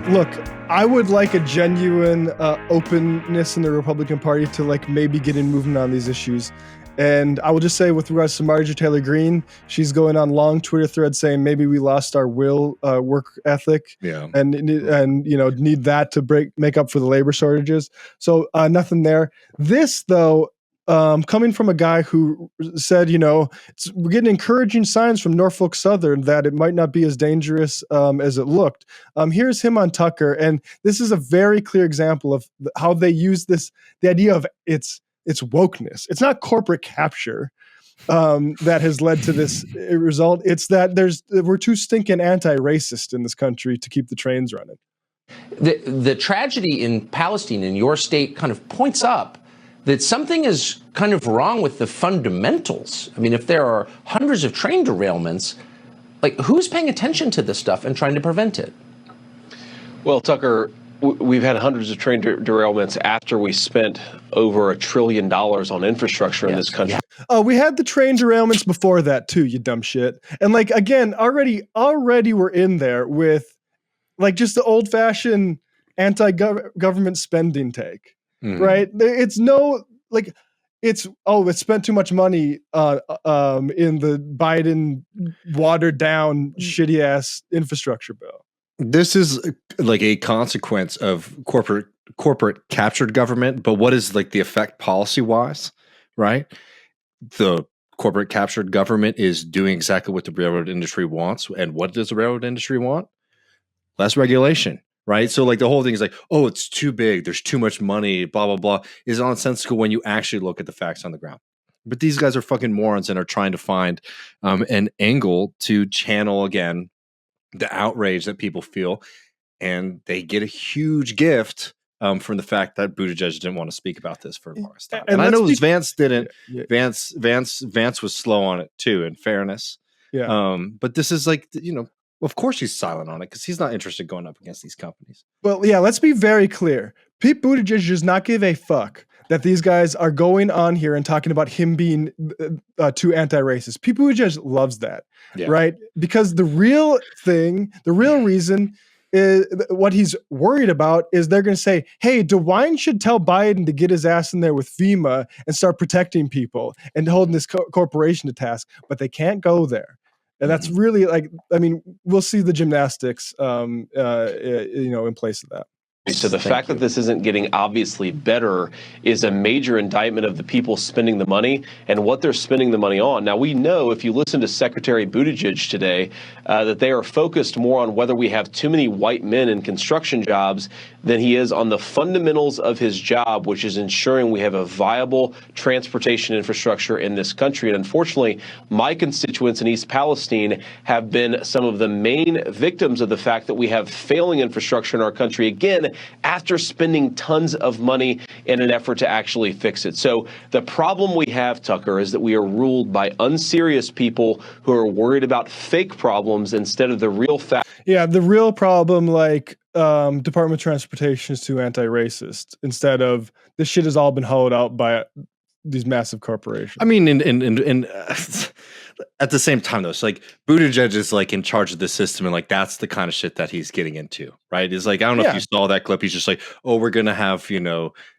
Look, I would like a genuine openness in the Republican Party to like maybe get in movement on these issues. And I will just say, with regards to Marjorie Taylor Greene, she's going on long Twitter threads saying maybe we lost our work ethic, and need that to make up for the labor shortages. So nothing there. This though, coming from a guy who said, we're getting encouraging signs from Norfolk Souther that it might not be as dangerous as it looked. Here's him on Tucker, and this is a very clear example of how they use the idea of it's wokeness. It's not corporate capture that has led to this result. It's that we're too stinking anti-racist in this country to keep the trains running. The tragedy in Palestine, in your state, kind of points up that something is kind of wrong with the fundamentals. I mean, if there are hundreds of train derailments, like, who's paying attention to this stuff and trying to prevent it? Well, Tucker, we've had hundreds of train derailments after we spent over $1 trillion on infrastructure in this country. Oh, we had the train derailments before that too, you dumb shit. And like, again, already we're in there with like just the old fashioned anti-government spending take, right? It's it spent too much money in the Biden watered down shitty ass infrastructure bill. This is like a consequence of corporate captured government, but what is like the effect policy wise, right? The corporate captured government is doing exactly what the railroad industry wants. And what does the railroad industry want? Less regulation, right? So like the whole thing is like, oh, it's too big. There's too much money, blah, blah, blah, is nonsensical when you actually look at the facts on the ground. But these guys are fucking morons and are trying to find an angle to channel again the outrage that people feel, and they get a huge gift from the fact that Buttigieg didn't want to speak about this for the longest time. And I know Vance didn't. Yeah. Vance was slow on it too, in fairness. Yeah. But this is like, of course he's silent on it because he's not interested in going up against these companies. Well, yeah, let's be very clear. Pete Buttigieg does not give a fuck that these guys are going on here and talking about him being too anti-racist. Pete Buttigieg loves that, right? Because the real reason is what he's worried about is they're going to say, hey, DeWine should tell Biden to get his ass in there with FEMA and start protecting people and holding this corporation to task, but they can't go there. And that's really we'll see the gymnastics, in place of that. So the fact that this isn't getting obviously better is a major indictment of the people spending the money and what they're spending the money on. Now, we know if you listen to Secretary Buttigieg today, that they are focused more on whether we have too many white men in construction jobs than he is on the fundamentals of his job, which is ensuring we have a viable transportation infrastructure in this country. And unfortunately, my constituents in East Palestine have been some of the main victims of the fact that we have failing infrastructure in our country, again, after spending tons of money in an effort to actually fix it. So the problem we have, Tucker, is that we are ruled by unserious people who are worried about fake problems instead of the real fact. Yeah, the real problem, like Department of Transportation is too anti-racist, instead of this shit has all been hollowed out by these massive corporations. I mean, and at the same time, though, it's like Buttigieg is like in charge of the system, and like that's the kind of shit that he's getting into, right? Is like, I don't know if you saw that clip. He's just like, oh, we're gonna have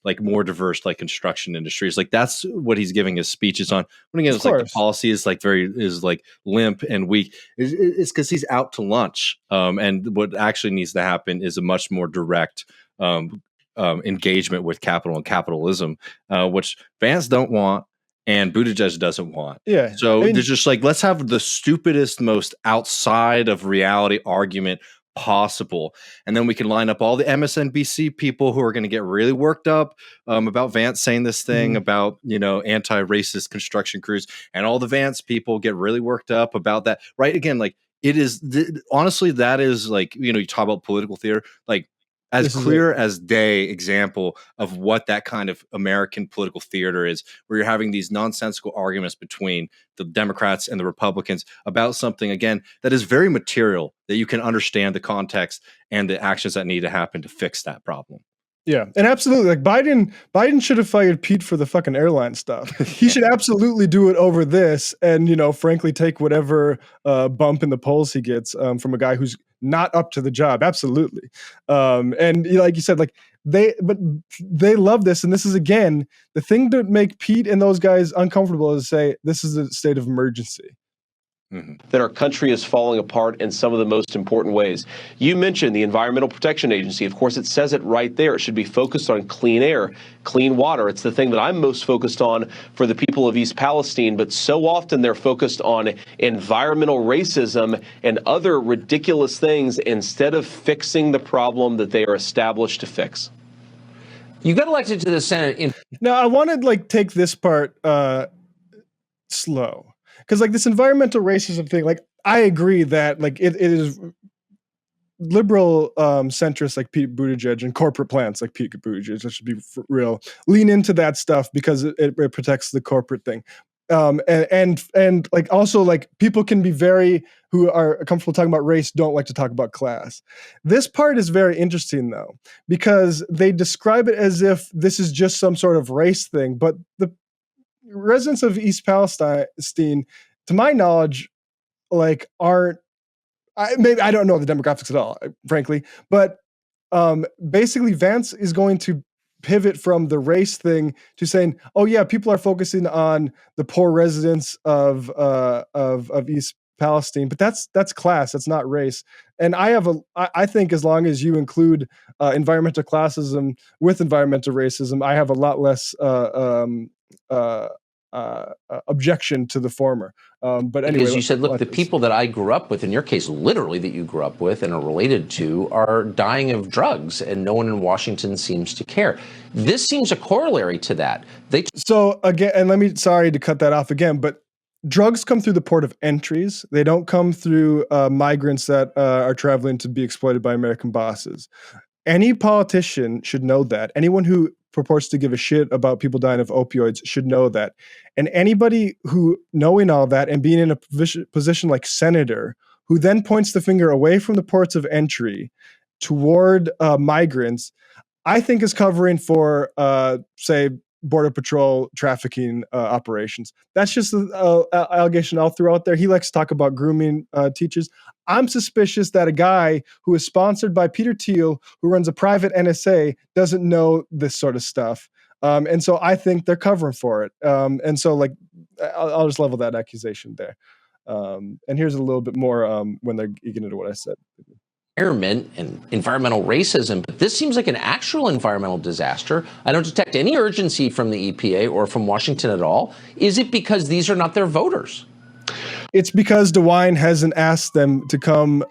like more diverse like construction industries. Like that's what he's giving his speeches on. When again, it's like the policy is like is limp and weak. It's because he's out to lunch. And what actually needs to happen is a much more direct engagement with capital and capitalism, which Vance don't want and Buttigieg doesn't want. Yeah. So they're just like, let's have the stupidest, most outside of reality argument possible, and then we can line up all the MSNBC people who are going to get really worked up about Vance saying this thing about anti-racist construction crews, and all the Vance people get really worked up about that. Right? Again, like it is honestly, that is like, you talk about political theater, like as clear as day example of what that kind of American political theater is, where you're having these nonsensical arguments between the Democrats and the Republicans about something, again, that is very material, that you can understand the context and the actions that need to happen to fix that problem. Yeah, and absolutely, like Biden should have fired Pete for the fucking airline stuff. He should absolutely do it over this, and frankly, take whatever bump in the polls he gets from a guy who's not up to the job. Absolutely. And like you said, like they love this. And this is, again, the thing to make Pete and those guys uncomfortable is say, this is a state of emergency. That our country is falling apart in some of the most important ways. You mentioned the Environmental Protection Agency. Of course, it says it right there. It should be focused on clean air, clean water. It's the thing that I'm most focused on for the people of East Palestine, but so often they're focused on environmental racism and other ridiculous things instead of fixing the problem that they are established to fix. You got elected to the Senate. Now, I want to like take this part slow. Because like this environmental racism thing, like I agree that like it is liberal centrists like Pete Buttigieg and corporate plants like Pete Buttigieg, let's be real, lean into that stuff because it protects the corporate thing. And like also like people can be who are comfortable talking about race don't like to talk about class. This part is very interesting though, because they describe it as if this is just some sort of race thing, but the residents of East Palestine, to my knowledge, like maybe I don't know the demographics at all, frankly, but basically Vance is going to pivot from the race thing to saying, oh yeah, people are focusing on the poor residents of East Palestine, but that's class, that's not race. And I think as long as you include environmental classism with environmental racism, I have a lot less objection to the former. But anyway, because you said, look, the people that I grew up with, in your case, literally that you grew up with and are related to, are dying of drugs, and no one in Washington seems to care. This seems a corollary to that. So again, and sorry to cut that off again, but drugs come through the port of entries. They don't come through migrants that are traveling to be exploited by American bosses. Any politician should know that. Anyone who purports to give a shit about people dying of opioids should know that. And anybody who, knowing all that and being in a position like senator, who then points the finger away from the ports of entry toward migrants, I think is covering for, say, Border Patrol trafficking operations. That's just an allegation I'll throw out there. He likes to talk about grooming teachers. I'm suspicious that a guy who is sponsored by Peter Thiel, who runs a private NSA, doesn't know this sort of stuff. And so I think they're covering for it. And so like, I'll just level that accusation there. And here's a little bit more when they're getting into what I said. Environment and environmental racism, but this seems like an actual environmental disaster. I don't detect any urgency from the EPA or from Washington at all. Is it because these are not their voters? It's because DeWine hasn't asked them to come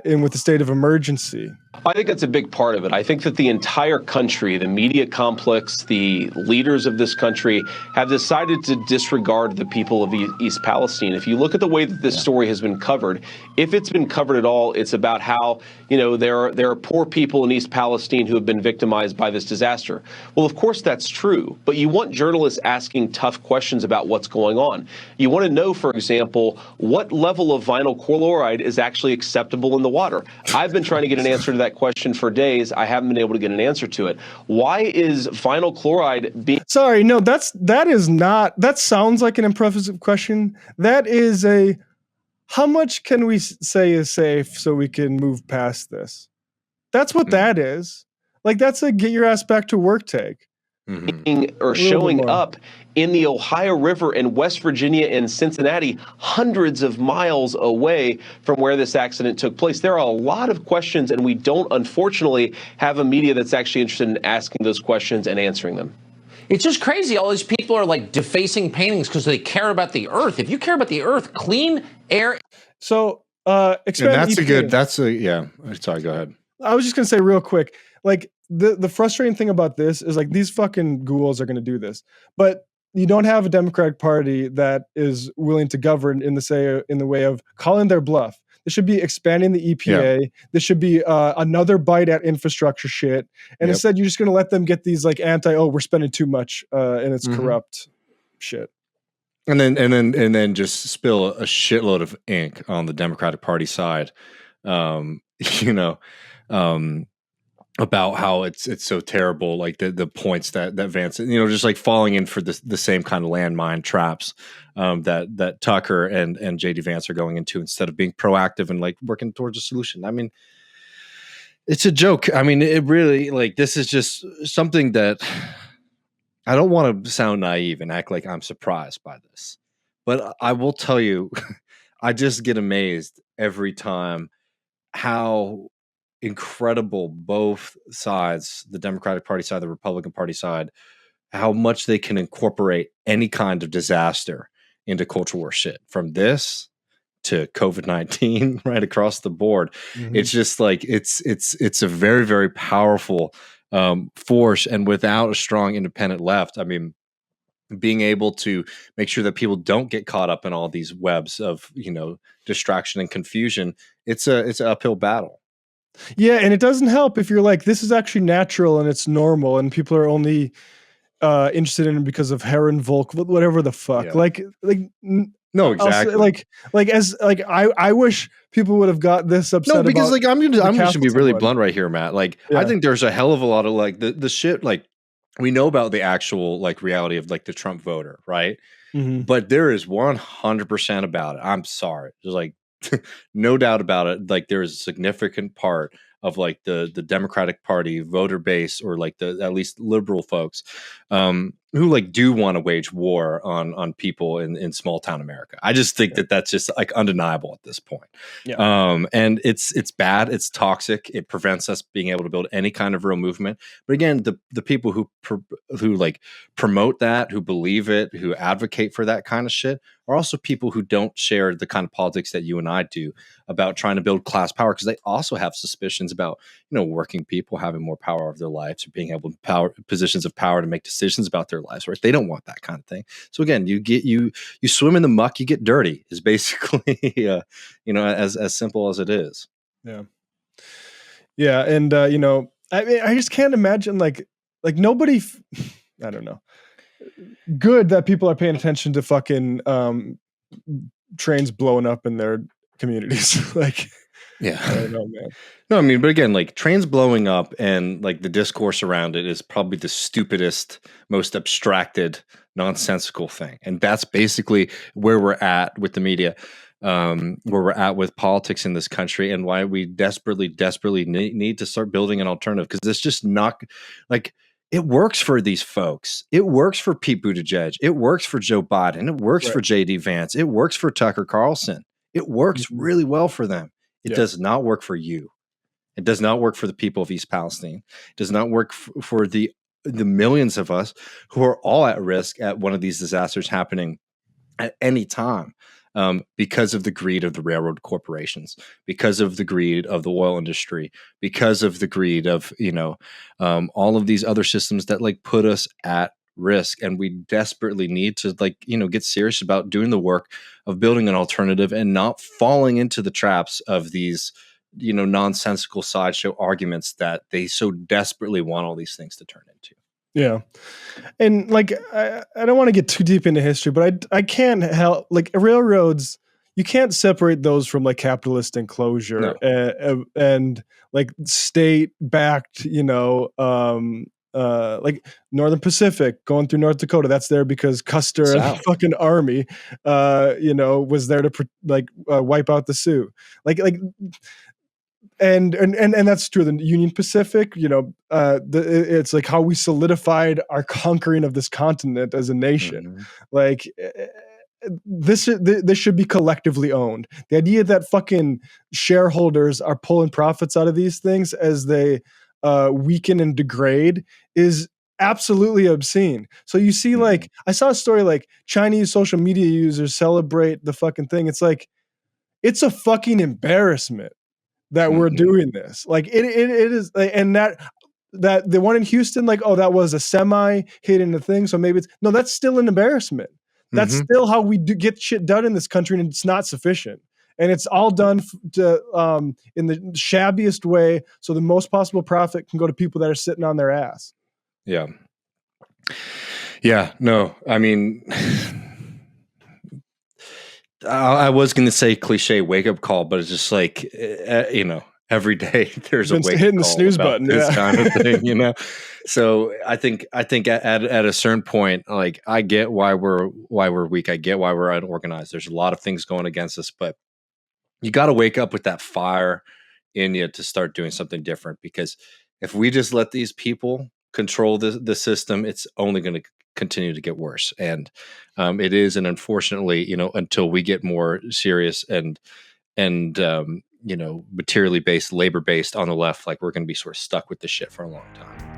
in with a state of emergency. I think that's a big part of it. I think that the entire country, the media complex, the leaders of this country have decided to disregard the people of East Palestine. If you look at the way that this story has been covered, if it's been covered at all, it's about how, there are poor people in East Palestine who have been victimized by this disaster. Well, of course that's true, but you want journalists asking tough questions about what's going on. You want to know, for example, what level of vinyl chloride is actually acceptable in the water. I've been trying to get an answer to that question for days. I haven't been able to get an answer to it. Why is vinyl chloride being... Sorry, no, that sounds like an impressive question. That is how much can we say is safe so we can move past this? That's what that is. Like, that's a get your ass back to work take. Or showing up in the Ohio River in West Virginia and Cincinnati, hundreds of miles away from where this accident took place. There are a lot of questions, and we don't, unfortunately, have a media that's actually interested in asking those questions and answering them. It's just crazy. All these people are like defacing paintings because they care about the earth. If you care about the earth, clean air. So, sorry, go ahead. I was just going to say real quick, like, the frustrating thing about this is like these fucking ghouls are going to do this, but you don't have a Democratic Party that is willing to govern in the way of calling their bluff. This should be expanding the EPA. Yeah. This should be another bite at infrastructure shit. And instead, you're just going to let them get these like we're spending too much and it's corrupt shit. And then just spill a shitload of ink on the Democratic Party side. about how it's so terrible, like the points that Vance, just like falling in for the same kind of landmine traps that Tucker and JD Vance are going into, instead of being proactive and like working towards a solution. I mean, it's a joke. I mean, it really, like, this is just something that I don't want to sound naive and act like I'm surprised by this, but I will tell you, I just get amazed every time how incredible both sides, the Democratic Party side, the Republican Party side, how much they can incorporate any kind of disaster into culture war shit, from this to COVID-19, right across the board. Mhm. It's just like it's a very, very powerful force, and without a strong independent left, I mean, being able to make sure that people don't get caught up in all these webs of distraction and confusion, it's an uphill battle. Yeah, and it doesn't help if you're like, this is actually natural and it's normal, and people are only interested in it because of Heron Volk, whatever the fuck. Yeah. No, exactly. I wish people would have got this upset. No, because about I'm just gonna be really one. blunt right here, Matt. Like, Yeah. I think there's a hell of a lot of like the shit, like, we know about the actual like reality of like the Trump voter, right? Mhm. But there is 100% about it. I'm sorry. There's like no doubt about it. Like, there is a significant part of like the Democratic Party voter base, or like the at least liberal folks, who like do want to wage war on people in small town America. I just think that that's just like undeniable at this point. Yeah. And it's bad. It's toxic. It prevents us being able to build any kind of real movement. But again, the people who like promote that, who believe it, who advocate for that kind of shit, are also people who don't share the kind of politics that you and I do about trying to build class power, because they also have suspicions about working people having more power over their lives, or being able to positions of power to make decisions about their lives, right? They don't want that kind of thing. So again, you swim in the muck, you get dirty, is basically as simple as it is. Yeah, and I mean, I just can't imagine like nobody. I don't know. Good that people are paying attention to fucking trains blowing up in their communities. Like, yeah, I don't know, man. No, I mean, but again, like, trains blowing up and like the discourse around it is probably the stupidest, most abstracted, nonsensical thing. And that's basically where we're at with the media, where we're at with politics in this country, and why we desperately, desperately need to start building an alternative. Because it's just not like, it works for these folks. It works for Pete Buttigieg. It works for Joe Biden. It works for JD Vance. It works for Tucker Carlson. It works really well for them. It does not work for you. It does not work for the people of East Palestine. It does not work for the millions of us who are all at risk at one of these disasters happening at any time, because of the greed of the railroad corporations, because of the greed of the oil industry, because of the greed of all of these other systems that like put us at risk. And we desperately need to get serious about doing the work of building an alternative, and not falling into the traps of these nonsensical sideshow arguments that they so desperately want all these things to turn into. Yeah. And like, I don't want to get too deep into history, but I can't help, like, railroads, you can't separate those from like capitalist enclosure. No. And like state backed, like Northern Pacific going through North Dakota, that's there because Custer and the fucking army, was there to wipe out the Sioux. And that's true. The Union Pacific, it's like how we solidified our conquering of this continent as a nation. Mm-hmm. Like, this should be collectively owned. The idea that fucking shareholders are pulling profits out of these things as they weaken and degrade is absolutely obscene. So you see, like, I saw a story like Chinese social media users celebrate the fucking thing. It's like, it's a fucking embarrassment that we're doing this. Like, it is. And that the one in Houston, like, oh, that was a semi hit in the thing, so maybe no, that's still an embarrassment. That's still how we do get shit done in this country, and it's not sufficient. And it's all done in the shabbiest way, so the most possible profit can go to people that are sitting on their ass. Yeah. No, I mean, I was going to say cliche wake up call, but it's just like, every day there's a Been wake hitting the call snooze about button, this yeah. kind of thing, you know. So I think at a certain point, like, I get why we're weak. I get why we're unorganized. There's a lot of things going against us, but you got to wake up with that fire in you to start doing something different. Because if we just let these people control the system, it's only going to continue to get worse. And it is, and unfortunately, you know, until we get more serious and you know, materially based, labor based on the left, like, we're going to be sort of stuck with this shit for a long time.